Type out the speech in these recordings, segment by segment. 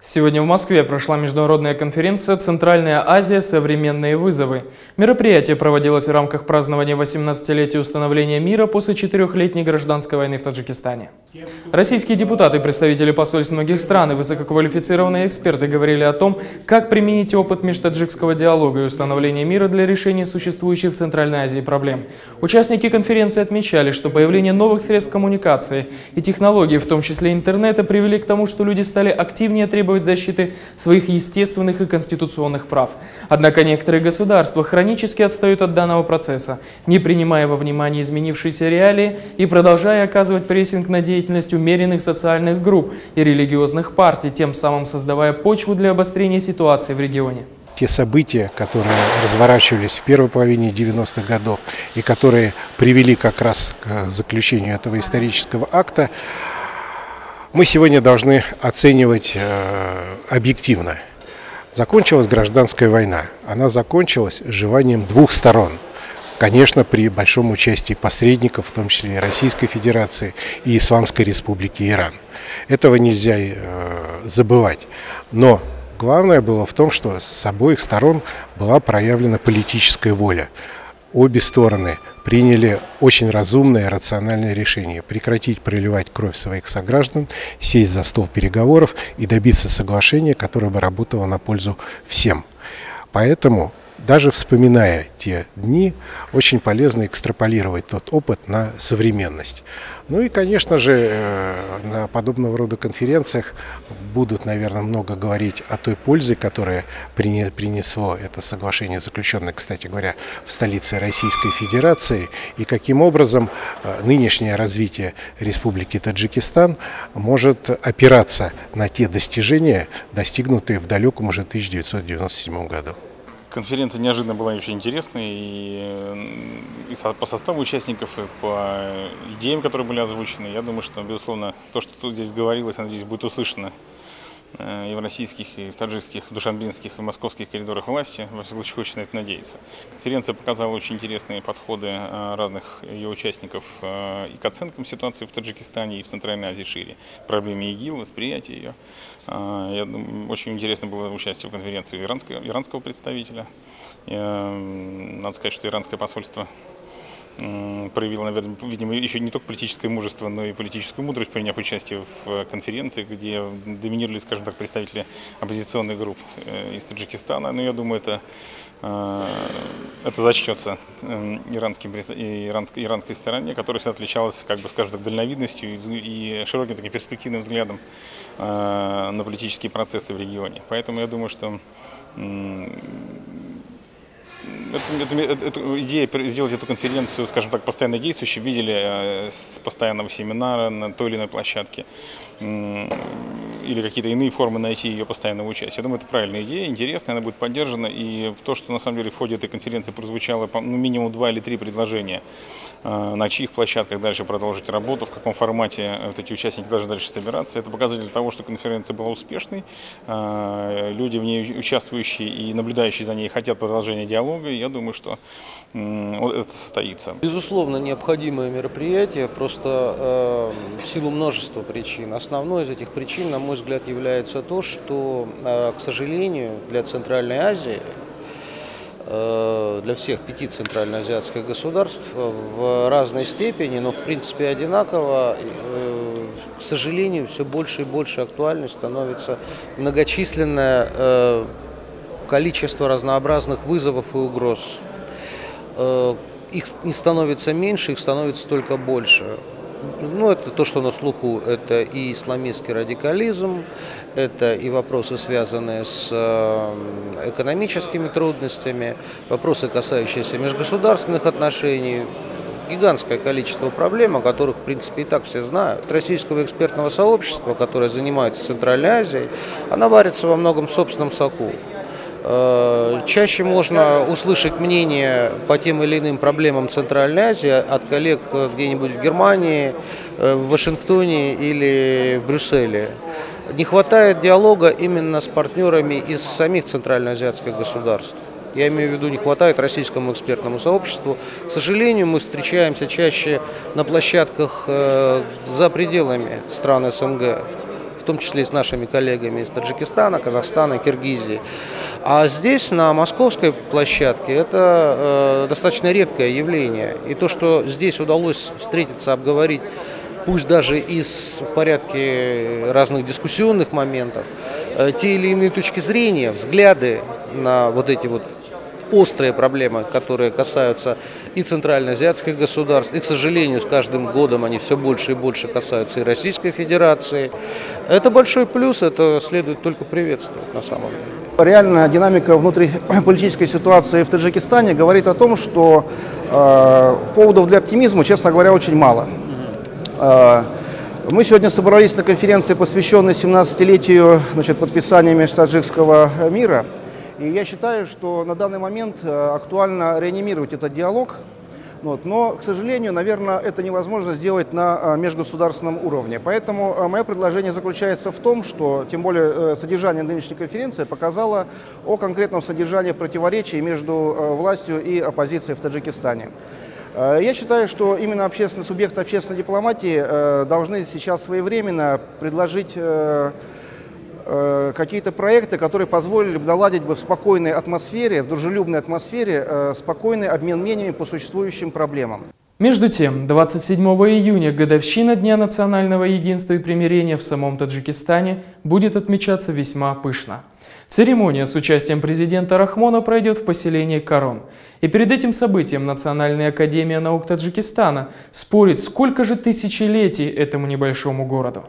Сегодня в Москве прошла международная конференция «Центральная Азия. Современные вызовы». Мероприятие проводилось в рамках празднования 18-летия установления мира после 4-летней гражданской войны в Таджикистане. Российские депутаты, представители посольств многих стран и высококвалифицированные эксперты говорили о том, как применить опыт межтаджикского диалога и установления мира для решения существующих в Центральной Азии проблем. Участники конференции отмечали, что появление новых средств коммуникации и технологий, в том числе интернета, привели к тому, что люди стали активнее требовать защиты своих естественных и конституционных прав. Однако некоторые государства хронически отстают от данного процесса, не принимая во внимание изменившиеся реалии и продолжая оказывать прессинг на деятельность умеренных социальных групп и религиозных партий, тем самым создавая почву для обострения ситуации в регионе. Те события, которые разворачивались в первой половине 90-х годов и которые привели как раз к заключению этого исторического акта, мы сегодня должны оценивать объективно. Закончилась гражданская война. Она закончилась желанием двух сторон. Конечно, при большом участии посредников, в том числе и Российской Федерации и Исламской Республики Иран. Этого нельзя забывать. Но главное было в том, что с обоих сторон была проявлена политическая воля. Обе стороны приняли очень разумное и рациональное решение прекратить проливать кровь своих сограждан, сесть за стол переговоров и добиться соглашения, которое бы работало на пользу всем. Поэтому, даже вспоминая те дни, очень полезно экстраполировать тот опыт на современность. Ну и, конечно же, на подобного рода конференциях будут, наверное, много говорить о той пользе, которую принесло это соглашение, заключенное, кстати говоря, в столице Российской Федерации, и каким образом нынешнее развитие Республики Таджикистан может опираться на те достижения, достигнутые в далеком уже 1997 году. Конференция неожиданно была очень интересной и по составу участников, и по идеям, которые были озвучены. Я думаю, что, безусловно, то, что тут здесь говорилось, надеюсь, будет услышано и в российских, и в таджикских, душанбинских, и московских коридорах власти. Во всяком случае, хочется на это надеяться. Конференция показала очень интересные подходы разных ее участников и к оценкам ситуации в Таджикистане и в Центральной Азии шире, проблеме ИГИЛ, восприятие ее. Я думаю, очень интересно было участие в конференции иранского представителя. Надо сказать, что иранское посольство проявил, наверное, видимо, еще не только политическое мужество, но и политическую мудрость, приняв участие в конференции, где доминировали, скажем так, представители оппозиционных групп из Таджикистана. Но я думаю, это зачтется иранской стороне, которая всегда отличалась, как бы, скажем так, дальновидностью и широким таким перспективным взглядом на политические процессы в регионе. Поэтому я думаю, что эту идею сделать эту конференцию, скажем так, постоянно действующей, видели с постоянного семинара на той или иной площадке или какие-то иные формы найти ее постоянного участия. Я думаю, это правильная идея, интересная, она будет поддержана. И то, что на самом деле в ходе этой конференции прозвучало минимум 2 или 3 предложения, на чьих площадках дальше продолжить работу, в каком формате вот эти участники должны дальше собираться, это показатель того, что конференция была успешной, люди в ней участвующие и наблюдающие за ней хотят продолжения диалога, и я думаю, что это состоится. Безусловно, необходимое мероприятие, просто в силу множества причин. Основной из этих причин, на мой взгляд, является то, что, к сожалению, для Центральной Азии, для всех 5 центральноазиатских государств в разной степени, но в принципе одинаково, к сожалению, все больше и больше актуальной становится многочисленное количество разнообразных вызовов и угроз. Их не становится меньше, их становится только больше. Ну, это то, что на слуху, это и исламистский радикализм, это и вопросы, связанные с экономическими трудностями, вопросы, касающиеся межгосударственных отношений, гигантское количество проблем, о которых, в принципе, и так все знают. Российского экспертного сообщества, которое занимается Центральной Азией, она варится во многом в собственном соку. Чаще можно услышать мнение по тем или иным проблемам Центральной Азии от коллег где-нибудь в Германии, в Вашингтоне или в Брюсселе. Не хватает диалога именно с партнерами из самих центральноазиатских государств. Я имею в виду, не хватает российскому экспертному сообществу. К сожалению, мы встречаемся чаще на площадках за пределами стран СНГ. В том числе и с нашими коллегами из Таджикистана, Казахстана, Киргизии. А здесь, на московской площадке, это достаточно редкое явление. И то, что здесь удалось встретиться, обговорить, пусть даже и в порядке разных дискуссионных моментов, те или иные точки зрения, взгляды на вот эти вот острые проблемы, которые касаются и центральноазиатских государств, и, к сожалению, с каждым годом они все больше и больше касаются и Российской Федерации. Это большой плюс, это следует только приветствовать на самом деле. Реальная динамика внутриполитической ситуации в Таджикистане говорит о том, что поводов для оптимизма, честно говоря, очень мало. Мы сегодня собрались на конференции, посвященной 17-летию подписания межтаджикского мира. И я считаю, что на данный момент актуально реанимировать этот диалог. Но, к сожалению, наверное, это невозможно сделать на межгосударственном уровне. Поэтому мое предложение заключается в том, что, тем более, содержание нынешней конференции показало о конкретном содержании противоречий между властью и оппозицией в Таджикистане. Я считаю, что именно субъекты общественной дипломатии должны сейчас своевременно предложить какие-то проекты, которые позволили бы наладить в спокойной атмосфере, в дружелюбной атмосфере, спокойный обмен мнениями по существующим проблемам. Между тем, 27 июня, годовщина Дня национального единства и примирения в самом Таджикистане, будет отмечаться весьма пышно. Церемония с участием президента Рахмона пройдет в поселении Карон. И перед этим событием Национальная академия наук Таджикистана спорит, сколько же тысячелетий этому небольшому городу.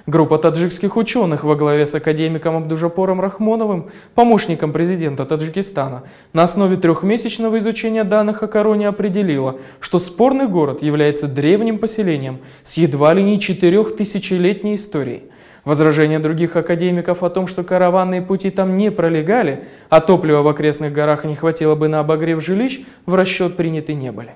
Группа таджикских ученых во главе с академиком Абдужапором Рахмоновым, помощником президента Таджикистана, на основе трехмесячного изучения данных о Кароне определила, что спорный город является древним поселением с едва ли не 4000-летней историей. Возражения других академиков о том, что караванные пути там не пролегали, а топлива в окрестных горах не хватило бы на обогрев жилищ, в расчет приняты не были.